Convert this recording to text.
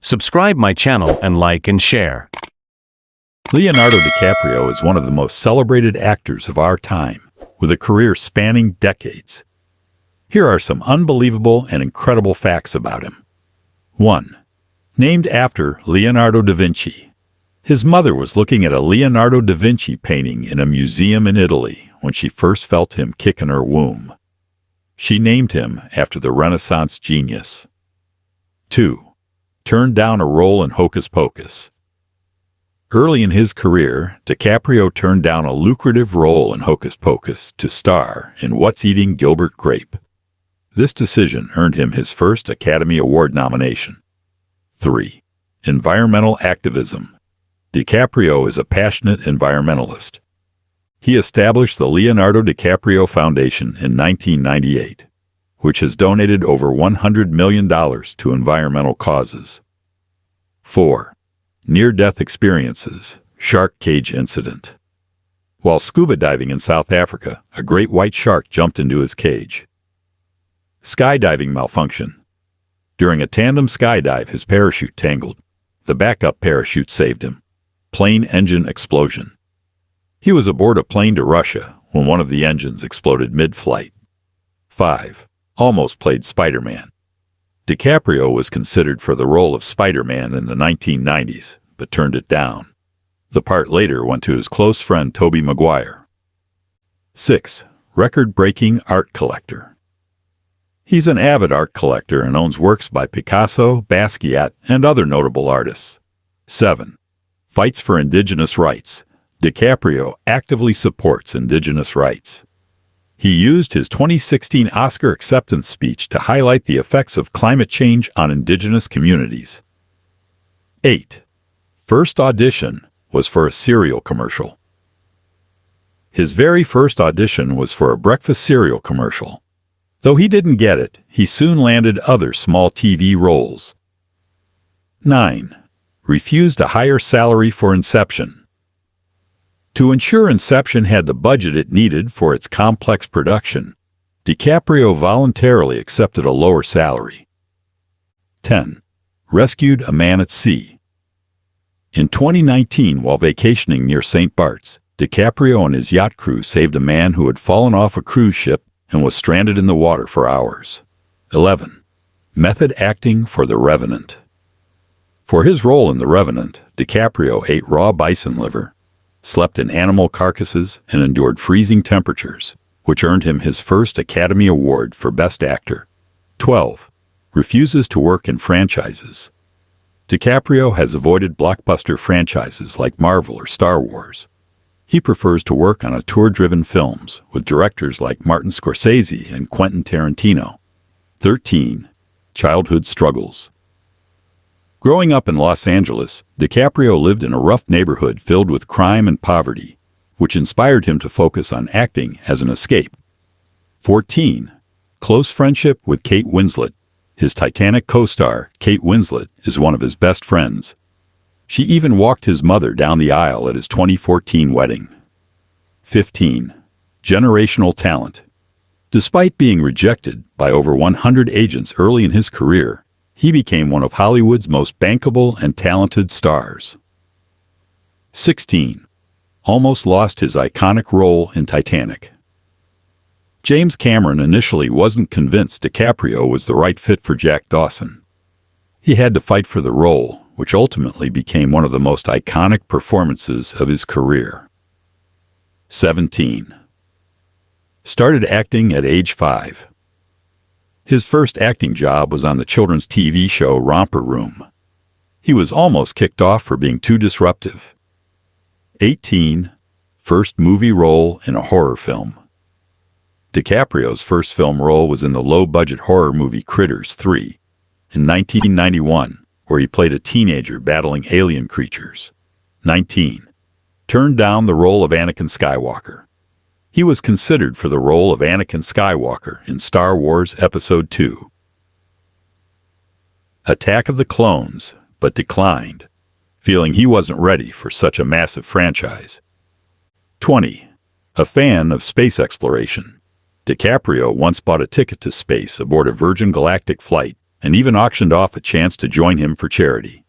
Subscribe my channel and like and share. Leonardo DiCaprio is one of the most celebrated actors of our time, with a career spanning decades. Here are some unbelievable and incredible facts about him. 1. Named after Leonardo da Vinci. His mother was looking at a Leonardo da Vinci painting in a museum in Italy when she first felt him kick in her womb. She named him after the Renaissance genius. 2. Turned down a role in Hocus Pocus. Early in his career, DiCaprio turned down a lucrative role in Hocus Pocus to star in What's Eating Gilbert Grape. This decision earned him his first Academy Award nomination. 3. Environmental activism. DiCaprio is a passionate environmentalist. He established the Leonardo DiCaprio Foundation in 1998, which has donated over $100 million to environmental causes. 4. Near-death experiences, shark cage incident. While scuba diving in South Africa, a great white shark jumped into his cage. Skydiving malfunction. During a tandem skydive, his parachute tangled. The backup parachute saved him. Plane engine explosion. He was aboard a plane to Russia when one of the engines exploded mid-flight. 5. Almost played Spider-Man. DiCaprio was considered for the role of Spider-Man in the 1990s, but turned it down. The part later went to his close friend Tobey Maguire. 6. Record-breaking art collector. He's an avid art collector and owns works by Picasso, Basquiat, and other notable artists. 7. Fights for indigenous rights. DiCaprio actively supports indigenous rights. He used his 2016 Oscar acceptance speech to highlight the effects of climate change on indigenous communities. 8. First audition was for a cereal commercial. His very first audition was for a breakfast cereal commercial. Though he didn't get it, he soon landed other small TV roles. 9. Refused a higher salary for Inception. To ensure Inception had the budget it needed for its complex production, DiCaprio voluntarily accepted a lower salary. 10. Rescued a man at sea. In 2019, while vacationing near St. Bart's, DiCaprio and his yacht crew saved a man who had fallen off a cruise ship and was stranded in the water for hours. 11. Method acting for The Revenant. For his role in The Revenant, DiCaprio ate raw bison liver, slept in animal carcasses, and endured freezing temperatures, which earned him his first Academy Award for Best Actor. 12. Refuses to work in franchises. DiCaprio has avoided blockbuster franchises like Marvel or Star Wars. He prefers to work on auteur-driven films with directors like Martin Scorsese and Quentin Tarantino. 13. Childhood struggles. Growing up in Los Angeles, DiCaprio lived in a rough neighborhood filled with crime and poverty, which inspired him to focus on acting as an escape. 14. Close friendship with Kate Winslet. His Titanic co-star, Kate Winslet, is one of his best friends. She even walked his mother down the aisle at his 2014 wedding. 15. Generational talent. Despite being rejected by over 100 agents early in his career, he became one of Hollywood's most bankable and talented stars. 16. Almost lost his iconic role in Titanic. James Cameron initially wasn't convinced DiCaprio was the right fit for Jack Dawson. He had to fight for the role, which ultimately became one of the most iconic performances of his career. 17. Started acting at age 5. His first acting job was on the children's TV show Romper Room. He was almost kicked off for being too disruptive. 18. First movie role in a horror film. DiCaprio's first film role was in the low-budget horror movie Critters 3 in 1991, where he played a teenager battling alien creatures. 19. Turned down the role of Anakin Skywalker. He was considered for the role of Anakin Skywalker in Star Wars Episode II. Attack of the Clones, but declined, feeling he wasn't ready for such a massive franchise. 20. A fan of space exploration. DiCaprio once bought a ticket to space aboard a Virgin Galactic flight and even auctioned off a chance to join him for charity.